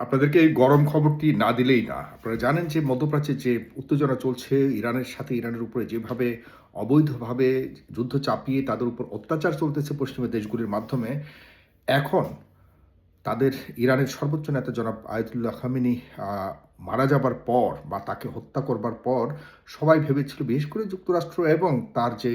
আপনাদেরকে এই গরম খবরটি না দিলেই না। আপনারা জানেন যে মধ্যপ্রাচ্যে যে উত্তেজনা চলছে, ইরানের সাথে ইরানের উপরে যেভাবে অবৈধভাবে যুদ্ধ চাপিয়ে তাদের উপর অত্যাচার চলতেছে পশ্চিমা দেশগুলির মাধ্যমে, এখন তাদের ইরানের সর্বোচ্চ নেতা জনাব আয়াতুল্লাহ খামেনি আ মারা যাবার পর বা তাকে হত্যা করবার পর সবাই ভেবেছিল, বিশেষ করে যুক্তরাষ্ট্র এবং তার যে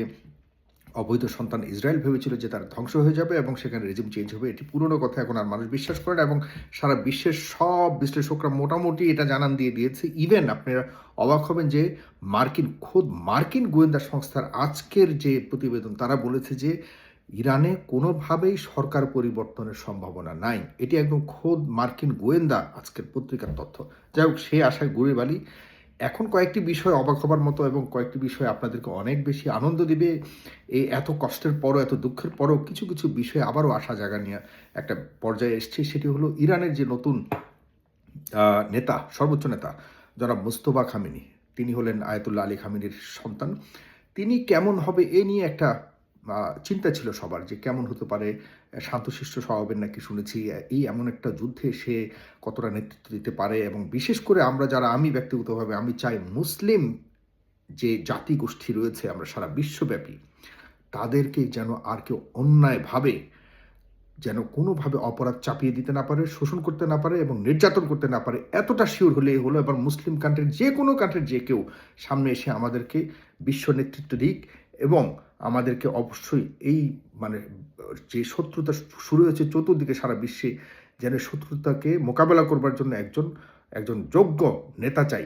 অবৈধ সন্তান ইসরায়েল ভেবেছিল যে তার ধ্বংস হয়ে যাবে এবং সেখানে রেজিম চেঞ্জ হবে। এটি পুরনো কথা, এখন আর মানুষ বিশ্বাস করে না এবং সারা বিশ্বের সব বিশ্লেষকরা মোটামুটি এটা জানান দিয়ে দিয়েছে। ইভেন আপনারা অবাক হবেন যে খোদ মার্কিন গোয়েন্দা সংস্থার আজকের যে প্রতিবেদন, তারা বলেছে যে ইরানে কোনোভাবেই সরকার পরিবর্তনের সম্ভাবনা নাই। এটি একদম খোদ মার্কিন গোয়েন্দা আজকের পত্রিকার তথ্য। যাই হোক, সে আশায় গুড়ে বালি। এখন কয়েকটি বিষয় অবাক হবার মতো এবং কয়েকটি বিষয় আপনাদেরকে অনেক বেশি আনন্দ দিবে। এই এত কষ্টের পরও, এত দুঃখের পরও কিছু কিছু বিষয় আবারও আশা জাগা নিয়ে একটা পর্যায়ে এসছে। সেটি হলো ইরানের যে নতুন নেতা, সর্বোচ্চ নেতা জনাব মুস্তফা খামেনি, তিনি হলেন আয়াতুল্লাহ আলী খামেনির সন্তান। তিনি কেমন হবে এ নিয়ে একটা চিন্তা ছিল সবার, যে কেমন হতে পারে। শান্তশিষ্ট স্বভাবের নাকি শুনেছি। এই এমন একটা যুদ্ধে সে কতটা নেতৃত্ব দিতে পারে, এবং বিশেষ করে আমরা যারা, আমি ব্যক্তিগতভাবে আমি চাই মুসলিম যে জাতিগোষ্ঠী রয়েছে আমরা সারা বিশ্বব্যাপী, তাদেরকে যেন আর কেউ অন্যায়ভাবে যেন কোনোভাবে অপরাধ চাপিয়ে দিতে না পারে, শোষণ করতে না পারে এবং নির্যাতন করতে না পারে, এতটা শিওর হলেই হলো। এবার মুসলিম কান্ট্রির যে কোনো কান্ট্রির যে কেউ সামনে এসে আমাদেরকে বিশ্ব নেতৃত্ব দিক, এবং আমাদেরকে অবশ্যই এই মানে যে শত্রুতা শুরু হয়েছে চতুর্দিকে সারা বিশ্বে, যেন শত্রুতাকে মোকাবেলা করবার জন্য একজন একজন যোগ্য নেতা চাই।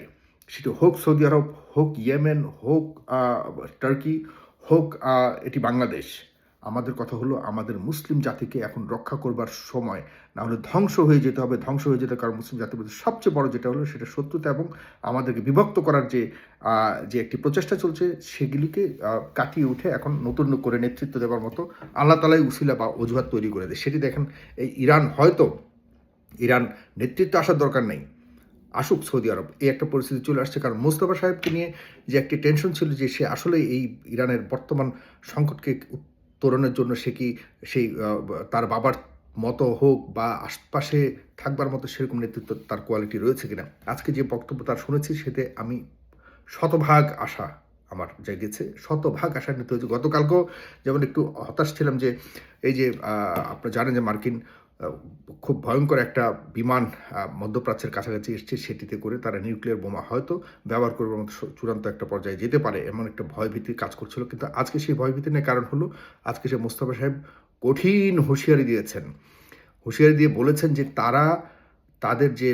সেটি হোক সৌদি আরব, হোক ইয়েমেন, হোক টার্কি, হোক এটি বাংলাদেশ। আমাদের কথা হলো, আমাদের মুসলিম জাতিকে এখন রক্ষা করবার সময়, না হলে ধ্বংস হয়ে যেতে হবে। ধ্বংস হয়ে যেতে, কারণ মুসলিম জাতির মধ্যে সবচেয়ে বড় যেটা হলো সেটা শত্রুতা, এবং আমাদেরকে বিভক্ত করার যে যে একটি প্রচেষ্টা চলছে, সেগুলিকে কাটিয়ে উঠে এখন নতুন করে নেতৃত্ব দেওয়ার মতো আল্লাহ তালাই উসিলা বা অজুহাত তৈরি করে দেয়। সেটি দেখেন, এই ইরান নেতৃত্ব আসার দরকার নেই, আসুক সৌদি আরব, এই একটা পরিস্থিতি চলে আসছে। কারণ মোস্তফা সাহেবকে নিয়ে যে একটি টেনশন ছিল, যে সে আসলে এই ইরানের বর্তমান সংকটকে উত্তরণের জন্য সে কি সেই তার বাবার মতো হোক বা আশপাশে থাকবার মতো সেরকম নেতৃত্ব তার কোয়ালিটি রয়েছে কিনা। আজকে যে বক্তব্য তার শুনেছি, সেতে আমি শতভাগ আশা আমার জেগেছে, শতভাগ আশা নিতে হয়েছে। গতকালকেও যেমন একটু হতাশ ছিলাম যে এই যে আপনারা জানেন যে মার্কিন খুব ভয়ঙ্কর একটা বিমান মধ্যপ্রাচ্যের কাছাকাছি এসছে, সেটিতে করে তারা নিউক্লিয়ার বোমা হয়তো ব্যবহার করবার মতো চূড়ান্ত একটা পর্যায়ে যেতে পারে, এমন একটা ভয়ভীতি কাজ করছিল। কিন্তু আজকে সেই ভয়ভীতি নেই। কারণ হলো, আজকে সে মোস্তফা সাহেব কঠিন হুঁশিয়ারি দিয়েছেন। হুঁশিয়ারি দিয়ে বলেছেন যে তারা তাদের যে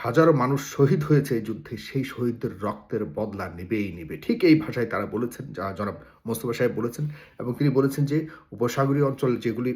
হাজারো মানুষ শহীদ হয়েছে এই যুদ্ধে, সেই শহীদদের রক্তের বদলা নেবেই নেবে। ঠিক এই ভাষায় তারা বলেছেন, যা জনাব মোস্তফা সাহেব বলেছেন। এবং তিনি বলেছেন যে উপসাগরীয় অঞ্চল যেগুলি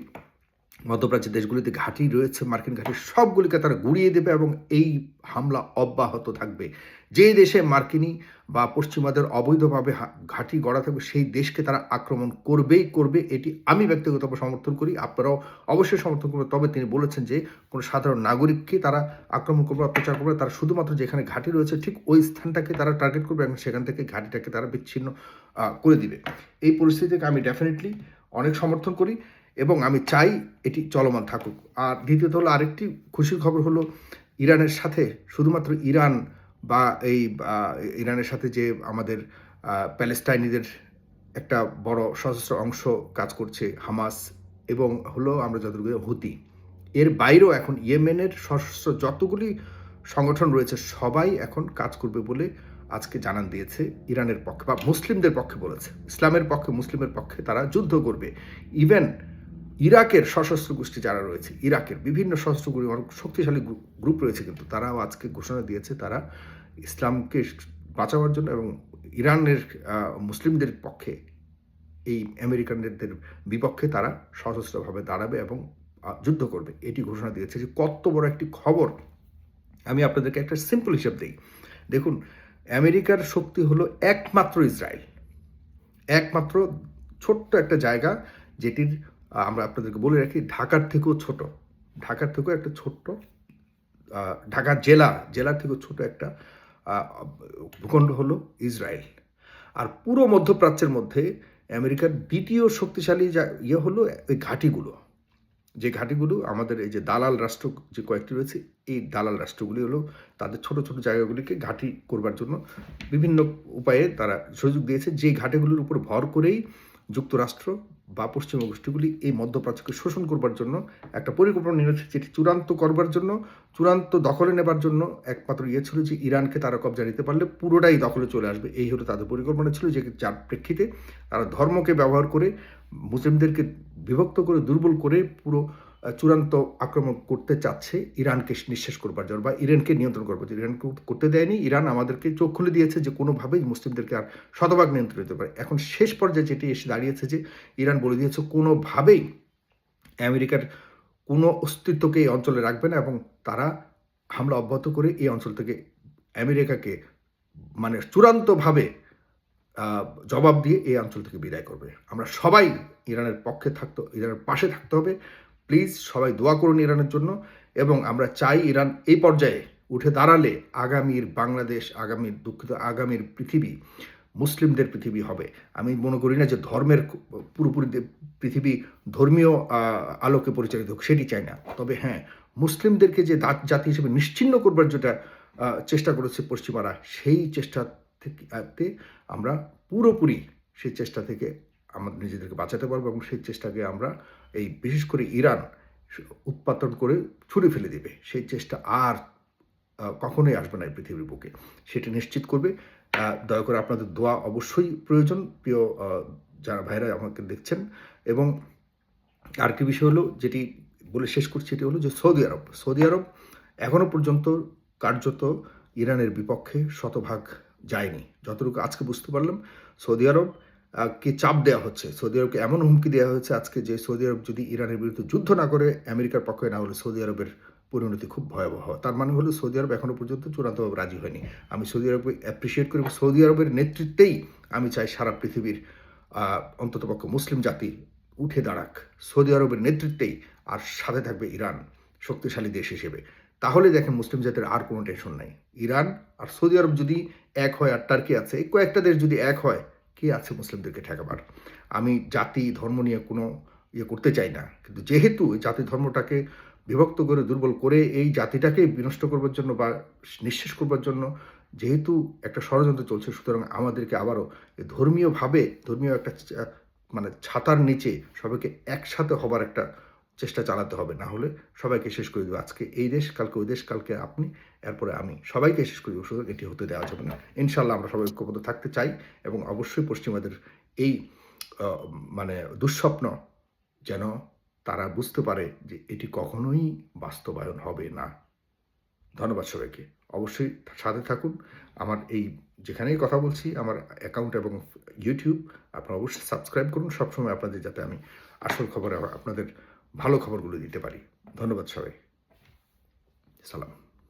মধ্যপ্রাচ্যের দেশগুলিতে ঘাঁটি রয়েছে, মার্কিন ঘাঁটি, সবগুলিকে তারা গুড়িয়ে দেবে এবং এই হামলা অব্যাহত থাকবে। যে দেশে মার্কিনী বা পশ্চিমাদের অবৈধভাবে ঘাঁটি গড়া থাকবে, সেই দেশকে তারা আক্রমণ করবেই করবে। এটি আমি ব্যক্তিগতভাবে সমর্থন করি, আপনারাও অবশ্যই সমর্থন করবে। তবে তিনি বলেছেন যে কোনো সাধারণ নাগরিককে তারা আক্রমণ করবে, অত্যাচার করবে, তারা শুধুমাত্র যেখানে ঘাঁটি রয়েছে ঠিক ওই স্থানটাকে তারা টার্গেট করবে এবং সেখান থেকে ঘাঁটিটাকে তারা বিচ্ছিন্ন করে দিবে। এই পরিস্থিতিকে আমি ডেফিনেটলি অনেক সমর্থন করি এবং আমি চাই এটি চলমান থাকুক। আর দ্বিতীয়ত হলো, আরেকটি খুশির খবর হলো, ইরানের সাথে শুধুমাত্র ইরান বা এই ইরানের সাথে যে আমাদের প্যালেস্টাইনিদের একটা বড় সশস্ত্র অংশ কাজ করছে, হামাস, এবং হলো আমরা যতটুকু হুতি, এর বাইরেও এখন ইয়েমেনের সশস্ত্র যতগুলি সংগঠন রয়েছে সবাই এখন কাজ করবে বলে আজকে জানান দিয়েছে। ইরানের পক্ষে বা মুসলিমদের পক্ষে বলেছে, ইসলামের পক্ষে মুসলিমের পক্ষে তারা যুদ্ধ করবে। ইভেন ইরাকের সশস্ত্র গোষ্ঠী যারা রয়েছে, ইরাকের বিভিন্ন সশস্ত্র অনেক শক্তিশালী গ্রুপ রয়েছে, কিন্তু তারাও আজকে ঘোষণা দিয়েছে তারা ইসলামকে বাঁচাবার জন্য এবং ইরানের মুসলিমদের পক্ষে, এই আমেরিকানদের বিপক্ষে তারা সশস্ত্রভাবে দাঁড়াবে এবং যুদ্ধ করবে। এটি ঘোষণা দিয়েছে। যে কত বড় একটি খবর! আমি আপনাদেরকে একটা সিম্পল হিসাব দিই। দেখুন, আমেরিকার শক্তি হলো একমাত্র ইসরায়েল, একমাত্র ছোট্ট একটা জায়গা, যেটির আমরা আপনাদেরকে বলে রাখি ঢাকার থেকেও ছোট, ঢাকার থেকেও একটা ছোট্ট, ঢাকা জেলার থেকেও ছোট একটা ভূখণ্ড হলো ইসরায়েল। আর পুরো মধ্যপ্রাচ্যের মধ্যে আমেরিকার দ্বিতীয় শক্তিশালী ইয়ে হলো ওই ঘাঁটিগুলো। যে ঘাঁটিগুলো আমাদের এই যে দালাল রাষ্ট্র যে কয়েকটি রয়েছে, এই দালাল রাষ্ট্রগুলি হলো তাদের ছোট ছোট জায়গাগুলিকে ঘাঁটি করবার জন্য বিভিন্ন উপায়ে তারা সুযোগ দিয়েছে, যে ঘাঁটিগুলির উপর ভর করেই যুক্তরাষ্ট্র বা পশ্চিমা গোষ্ঠীগুলি এই মধ্যপ্রাচ্যকে শোষণ করবার জন্য একটা পরিকল্পনা নিয়েছে, যেটি চূড়ান্ত করবার জন্য, চূড়ান্ত দখলে নেবার জন্য একমাত্র ইয়ে ছিল যে ইরানকে তারা কবজা নিতে পারলে পুরোটাই দখলে চলে আসবে। এই হলো তাদের পরিকল্পনা ছিল, যে যার প্রেক্ষিতে তারা ধর্মকে ব্যবহার করে মুসলিমদেরকে বিভক্ত করে, দুর্বল করে পুরো চূড়ান্ত আক্রমণ করতে চাচ্ছে ইরানকে নিঃশেষ করবার জন্য বা ইরানকে নিয়ন্ত্রণ করবার জন্য। ইরানকে করতে দেয়নি, ইরান আমাদেরকে চোখ খুলে দিয়েছে যে কোনোভাবেই মুসলিমদেরকে আর শতভাগ নিয়ন্ত্রণ করতে পারে। এখন শেষ পর্যায়ে যেটি এসে দাঁড়িয়েছে যে ইরান বলে দিয়েছে কোনোভাবেই আমেরিকার কোনো অস্তিত্বকে এই অঞ্চলে রাখবে না, এবং তারা হামলা অব্যাহত করে এই অঞ্চল থেকে আমেরিকাকে মানে চূড়ান্তভাবে জবাব দিয়ে এই অঞ্চল থেকে বিদায় করবে। আমরা সবাই ইরানের পক্ষে ইরানের পাশে থাকতে হবে। প্লিজ সবাই দোয়া করুন ইরানের জন্য, এবং আমরা চাই ইরান এই পর্যায়ে উঠে দাঁড়ালে আগামীর বাংলাদেশ, আগামীর পৃথিবী মুসলিমদের পৃথিবী হবে। আমি মনে করি না যে ধর্মের পুরোপুরি পৃথিবী ধর্মীয় আলোকে পরিচালিত হোক, সেটি চাই না। তবে হ্যাঁ, মুসলিমদেরকে যে জাতি হিসেবে নিশ্চিহ্ন করবার যেটা চেষ্টা করেছে পশ্চিমারা, সেই চেষ্টা থেকে আমরা পুরোপুরি সেই চেষ্টা থেকে আমাদের নিজেদেরকে বাঁচাতে পারবো, এবং সেই চেষ্টাকে আমরা এই বিশেষ করে ইরান উৎপাদন করে ছুঁড়ে ফেলে দেবে, সেই চেষ্টা আর কখনোই আসবে না এই পৃথিবীর বুকে। সেটা নিশ্চিত করবে। দয়া করে আপনাদের দোয়া অবশ্যই প্রয়োজন, প্রিয় যারা ভাইরা আমাকে দেখছেন। এবং আরেকটি বিষয় হলো, যেটি বলে শেষ করছি, এটি হলো যে সৌদি আরব এখনও পর্যন্ত কার্যত ইরানের বিপক্ষে শতভাগ যায়নি। যতটুকু আজকে বুঝতে পারলাম, সৌদি আরব কে চাপ দেওয়া হচ্ছে, সৌদি আরবকে এমন হুমকি দেওয়া হয়েছে আজকে যে সৌদি আরব যদি ইরানের বিরুদ্ধে যুদ্ধ না করে আমেরিকার পক্ষে না হলে সৌদি আরবের পরিণতি খুব ভয়াবহ। তার মানে হলো সৌদি আরব এখনও পর্যন্ত চূড়ান্তভাবে রাজি হয়নি। আমি সৌদি আরবকে অ্যাপ্রিসিয়েট করি, সৌদি আরবের নেতৃত্বেই আমি চাই সারা পৃথিবীর অন্ততপক্ষে মুসলিম জাতি উঠে দাঁড়াক সৌদি আরবের নেতৃত্বেই, আর সাথে থাকবে ইরান শক্তিশালী দেশ হিসেবে। তাহলে দেখেন মুসলিম জাতির আর কোনো টেনশন নাই। ইরান আর সৌদি আরব যদি এক হয়, আর টার্কি আছে, এই কয়েকটা দেশ যদি এক হয়, কে আছে মুসলিমদেরকে ঠেকাবার? আমি জাতি ধর্ম নিয়ে কোনো ইয়ে করতে চাই না, কিন্তু যেহেতু জাতি ধর্মটাকে বিভক্ত করে, দুর্বল করে এই জাতিটাকে বিনষ্ট করবার জন্য বা নিঃশেষ করবার জন্য যেহেতু একটা ষড়যন্ত্র চলছে, সুতরাং আমাদেরকে আবারও ধর্মীয় একটা মানে ছাতার নিচে সবাইকে একসাথে হবার একটা চেষ্টা চালাতে হবে। না হলে সবাইকে শেষ করে দেবো। আজকে এই দেশ, কালকে ওই দেশ, কালকে আপনি, এরপরে আমি, সবাইকে শেষ করে দেবো। সুতরাং এটি হতে দেওয়া যাবে না। ইনশাল্লাহ আমরা সবাই ঐক্যবদ্ধ থাকতে চাই, এবং অবশ্যই পশ্চিমাদের এই মানে দুঃস্বপ্ন যেন তারা বুঝতে পারে যে এটি কখনোই বাস্তবায়ন হবে না। ধন্যবাদ সবাইকে। অবশ্যই সাথে থাকুন। আমার এই যেখানেই কথা বলছি, আমার অ্যাকাউন্ট এবং ইউটিউব আপনারা অবশ্যই সাবস্ক্রাইব করুন, সবসময় আপনাদের, যাতে আমি আসল খবর, আপনাদের ভালো খবরগুলো দিতে পারি। ধন্যবাদ সবাই। সালাম।